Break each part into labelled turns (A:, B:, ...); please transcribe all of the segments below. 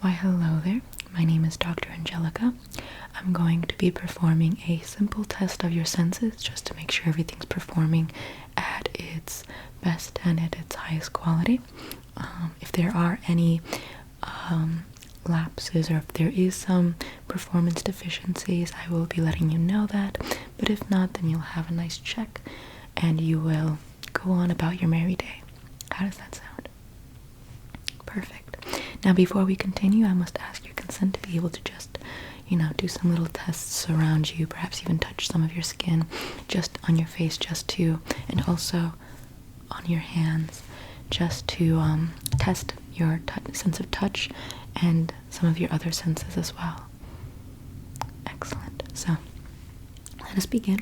A: Why, hello there. My name is Dr. Angelica. I'm going to be performing a simple test of your senses just to make sure everything's performing at its best and at its highest quality. If there are any lapses or if there is some performance deficiencies, I will be letting you know that. But if not, then you'll have a nice check and you will go on about your merry day. How does that sound? Perfect. Now, before we continue, I must ask your consent to be able to just, do some little tests around you, perhaps even touch some of your skin just on your face, and also on your hands, just to test your sense of touch and some of your other senses as well. Excellent. So, let us begin.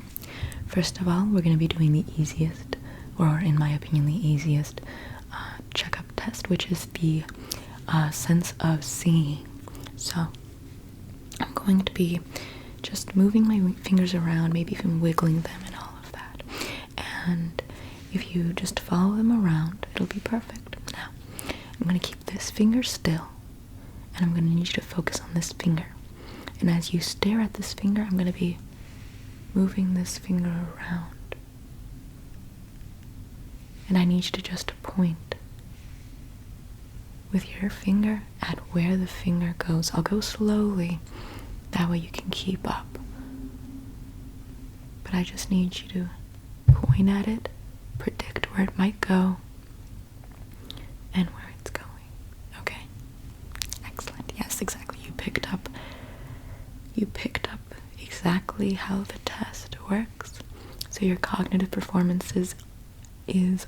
A: First of all, we're going to be doing the easiest, or in my opinion, the easiest checkup test, which is the sense of seeing. So I'm going to be just moving my fingers around, maybe even wiggling them and all of that. And if you just follow them around, it'll be perfect. Now, I'm going to keep this finger still, and I'm going to need you to focus on this finger. And as you stare at this finger, I'm going to be moving this finger around. And I need you to just point with your finger at where the finger goes. I'll go slowly, that way you can keep up. But I just need you to point at it, predict where it might go, and where it's going. Okay? Excellent. Yes, exactly. You picked up exactly how the test works. So your cognitive performance is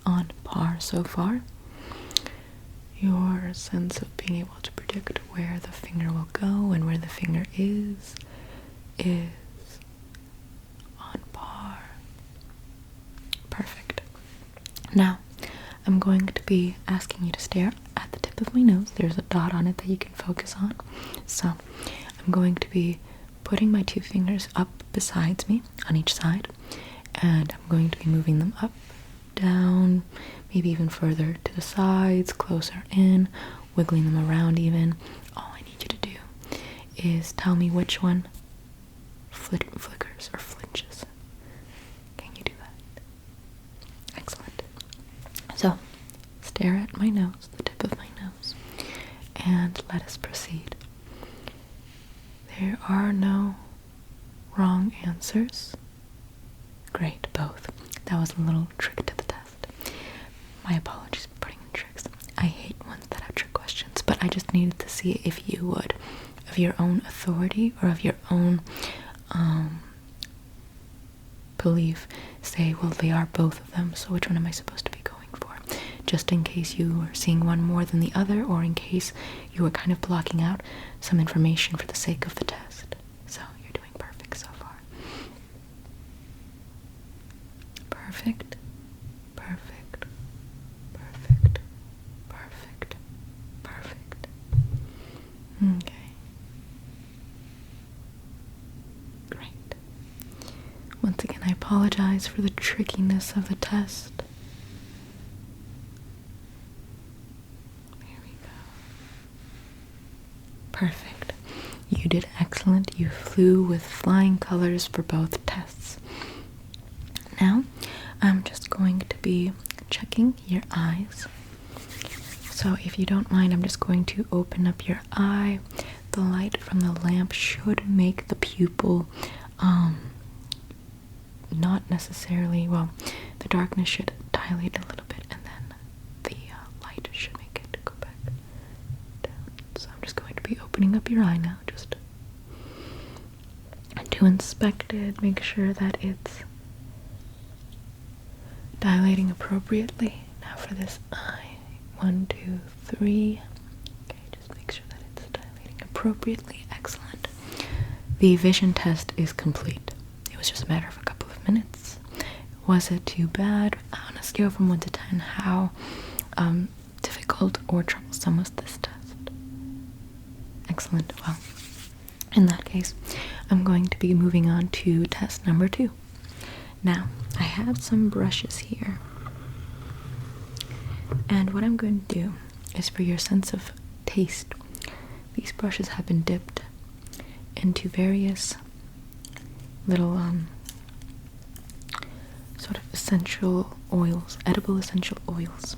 A: on par so far. Your sense of being able to predict where the finger will go and where the finger is on par. Perfect. Now, I'm going to be asking you to stare at the tip of my nose. There's a dot on it that you can focus on. So, I'm going to be putting my two fingers up beside me on each side, and I'm going to be moving them up, down, maybe even further to the sides, closer in, wiggling them around even. All I need you to do is tell me which one flickers or flinches. Can you do that? Excellent. So, stare at my nose, the tip of my nose, and let us proceed. There are no wrong answers. Great, both. That was a little trick to the test. My apologies for putting in tricks. I hate ones that have trick questions, but I just needed to see if you would, of your own authority or of your own belief, say, well, they are both of them, so which one am I supposed to be going for? Just in case you are seeing one more than the other, or in case you were kind of blocking out some information for the sake of the test. So, you're doing perfect so far. Perfect. Perfect. Perfect. Perfect. Perfect. Okay. Great. Once again, I apologize for the trickiness of the test. There we go. Perfect. You did excellent. You flew with flying colors for both tests. Now, I'm just going to be checking your eyes. So if you don't mind, I'm just going to open up your eye. The light from the lamp should make the pupil not necessarily, well, the darkness should dilate a little bit, and then the light should make it go back down. So I'm just going to be opening up your eye now, just to inspect it, make sure that it's dilating appropriately. Now for this eye, 1, 2, 3. Okay, just make sure that it's dilating appropriately. Excellent. The vision test is complete. It was just a matter of a couple of minutes. Was it too bad? On a scale from 1 to 10, how difficult or troublesome was this test? Excellent. Well, in that case, I'm going to be moving on to test number 2. Now, I have some brushes here, and what I'm going to do is, for your sense of taste, these brushes have been dipped into various little sort of essential oils, edible essential oils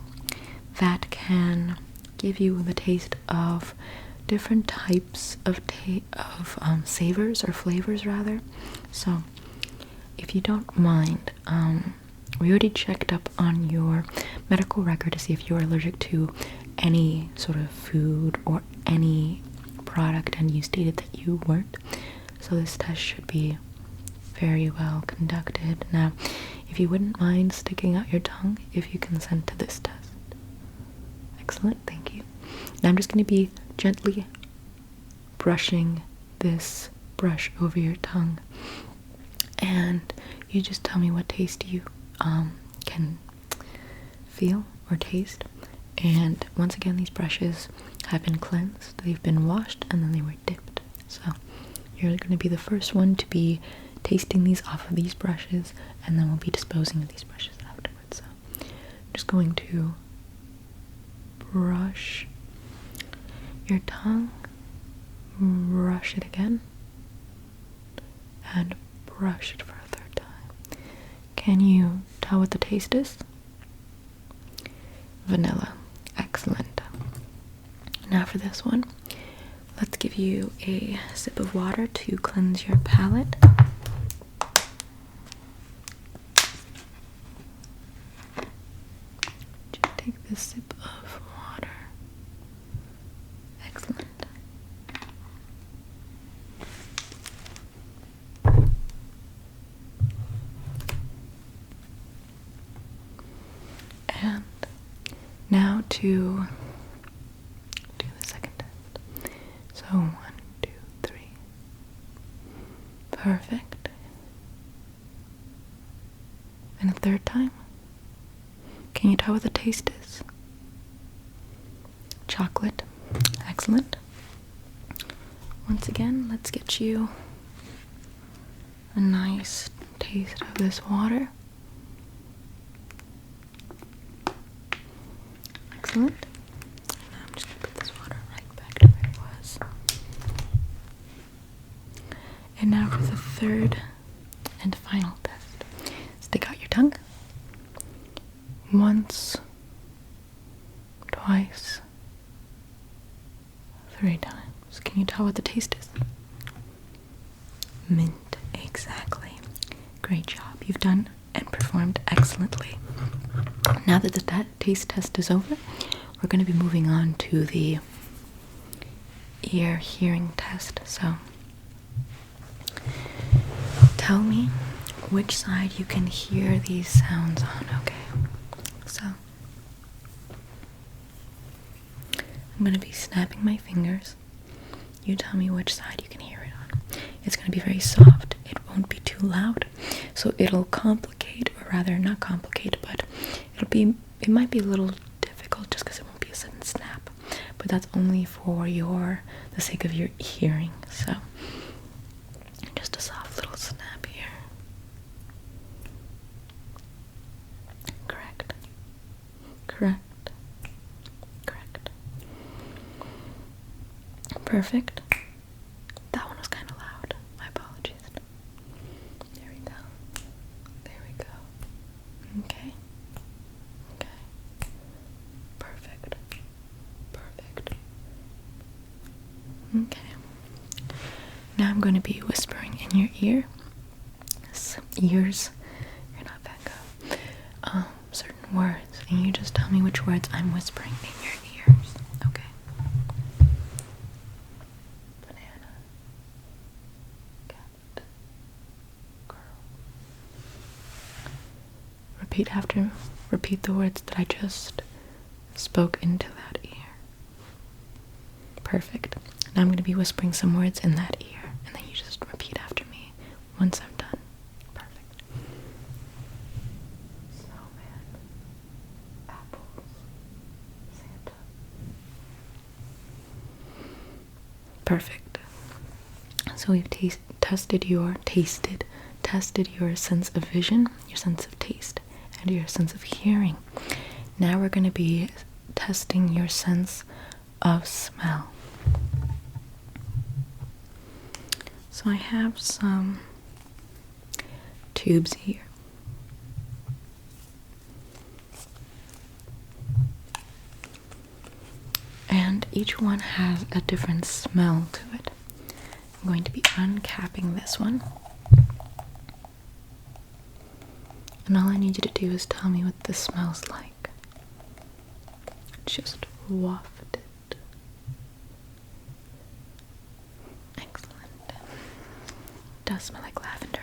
A: that can give you the taste of different types of savors, or flavors rather. So if you don't mind, we already checked up on your medical record to see if you're allergic to any sort of food or any product, and you stated that you weren't. So this test should be very well conducted. Now, if you wouldn't mind sticking out your tongue if you consent to this test. Excellent, thank you. Now I'm just going to be gently brushing this brush over your tongue, and you just tell me what taste you can feel or taste. And once again, these brushes have been cleansed, they've been washed, and then they were dipped. So you're going to be the first one to be tasting these off of these brushes, and then we'll be disposing of these brushes afterwards. So I'm just going to brush your tongue, brush it again, and brush it for a third time. Can you tell what the taste is? Vanilla. Excellent. Now for this one, let's give you a sip of water to cleanse your palate. Just take this sip of water. Excellent. And now to do the second test. So 1, 2, 3. Perfect. And a third time. Can you tell what the taste is? Chocolate. Excellent. Once again, let's get you a nice taste of this water. Excellent. Now I'm just going to put this water right back to where it was. And now for the third and final test. Stick out your tongue. Once, twice, 3 times. Can you tell what the taste is? Mint. Exactly. Great job. You've done and performed excellently. Now that that taste test is over, we're going to be moving on to the ear hearing test. So tell me which side you can hear these sounds on, okay? So I'm going to be snapping my fingers. You tell me which side you can hear it on. It's going to be very soft. It won't be too loud. So it'll complicate, or rather not complicate, but it might be a little difficult just because it won't be a sudden snap. But that's only for the sake of your hearing. So just a soft little snap here. Correct. Correct. Correct. Perfect. That one was kind of loud. My apologies. There we go. There we go. Okay. Okay. Perfect. Perfect. Okay. Now I'm going to be whispering in your ear. Ears. You're not Van Gogh. Certain words, and you just tell me which words I'm whispering in your ears. Okay. Banana. Cat. Girl. Repeat the words that I just spoke into that ear. Perfect. Now I'm going to be whispering some words in that ear, and then you just repeat after me once I'm done. Perfect. Snowman. Apples. Santa. Perfect. So we've tested your sense of vision, your sense of taste, and your sense of hearing. Now we're going to be testing your sense of smell. So I have some tubes here. And each one has a different smell to it. I'm going to be uncapping this one. And all I need you to do is tell me what this smells like. Just waft it. Excellent. It does smell like lavender.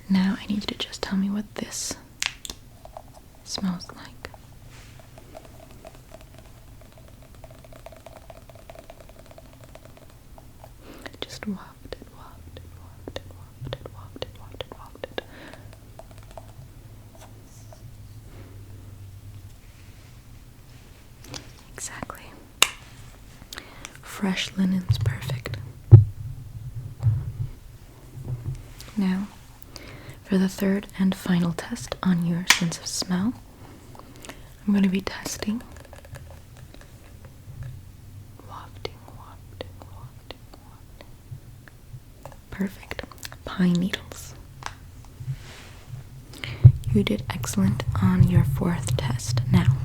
A: Now I need you to just tell me what this smells like. Just waft it, waft it, waft it, waft it, waft it, waft it, waft it. Exactly. Fresh linen's perfect. Now, for the third and final test on your sense of smell, I'm going to be testing wafting, wafting, wafting, wafting. Perfect. Pine needles. You did excellent on your fourth test. Now,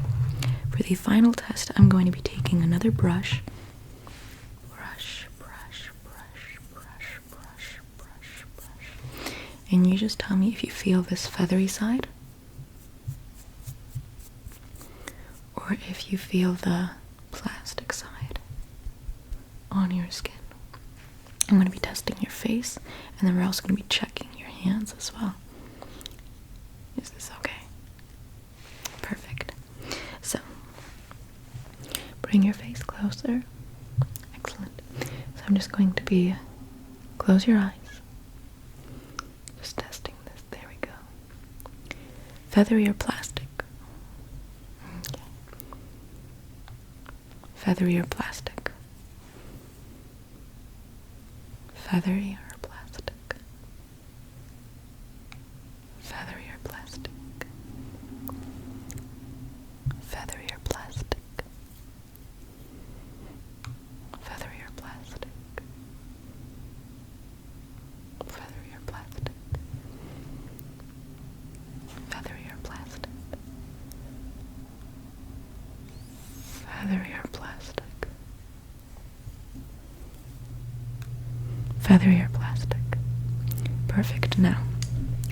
A: for the final test, I'm going to be taking another brush. Brush, brush, brush, brush, brush, brush, brush. And you just tell me if you feel this feathery side, or if you feel the plastic side on your skin. I'm going to be testing your face, and then we're also going to be checking your hands as well. Is this okay? Perfect. So, bring your face closer. Excellent. So I'm just going to be, close your eyes. Just testing this. There we go. Feathery or plastic? Okay. Feathery or plastic? Feathery or plastic? Feathery or plastic? Feathery or plastic? Feathery or plastic? Feathery or plastic? Feathery or plastic? Feathery or plastic? Feathery or plastic? Perfect. Now,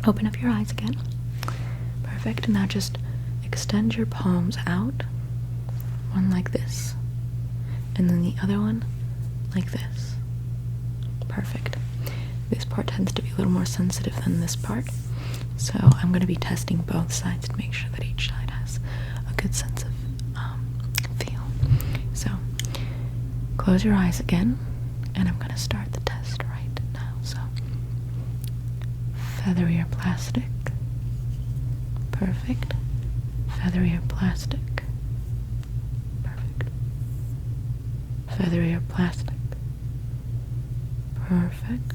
A: open up your eyes again. Perfect. Now just extend your palms out. One like this. And then the other one like this. Perfect. This part tends to be a little more sensitive than this part. So I'm going to be testing both sides to make sure that each side has a good sense of feel. So close your eyes again, and I'm going to start the test right now. So feathery or plastic? Perfect. Feathery or plastic? Perfect. Feathery or plastic? Perfect.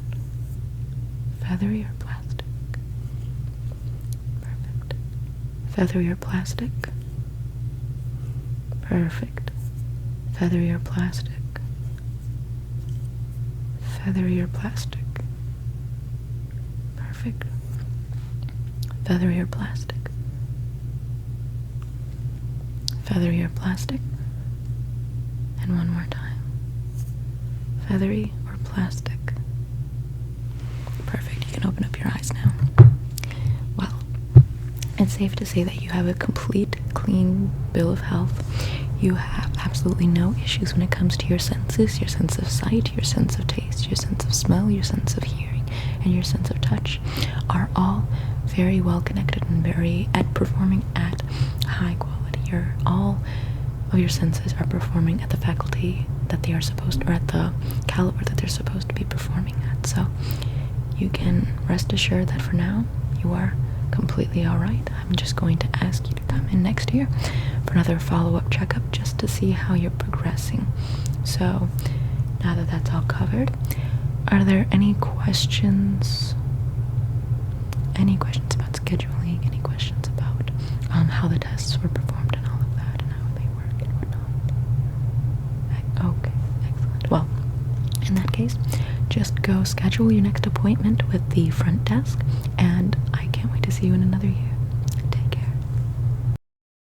A: Feathery or plastic? Perfect. Feathery or plastic? Perfect. Feathery or plastic? Feathery or plastic? Perfect. Feathery or plastic? Feathery or plastic? And one more time. Feathery or plastic? Perfect. You can open up your eyes now. Well, it's safe to say that you have a complete, clean bill of health. You have absolutely no issues when it comes to your senses, your sense of sight, your sense of taste, your sense of smell, your sense of hearing, and your sense of touch are all very well connected and very at performing at high quality. All of your senses are performing at the faculty that they are supposed to, or at the caliber that they're supposed to be performing at. So you can rest assured that for now you are completely alright. I'm just going to ask you to come in next year for another follow-up checkup just to see how you're progressing. So now that that's all covered, are there any questions? Any questions about scheduling? Any questions about how the tests were performed and all of that and how they work and whatnot? Okay, case, just go schedule your next appointment with the front desk, and I can't wait to see you in another year.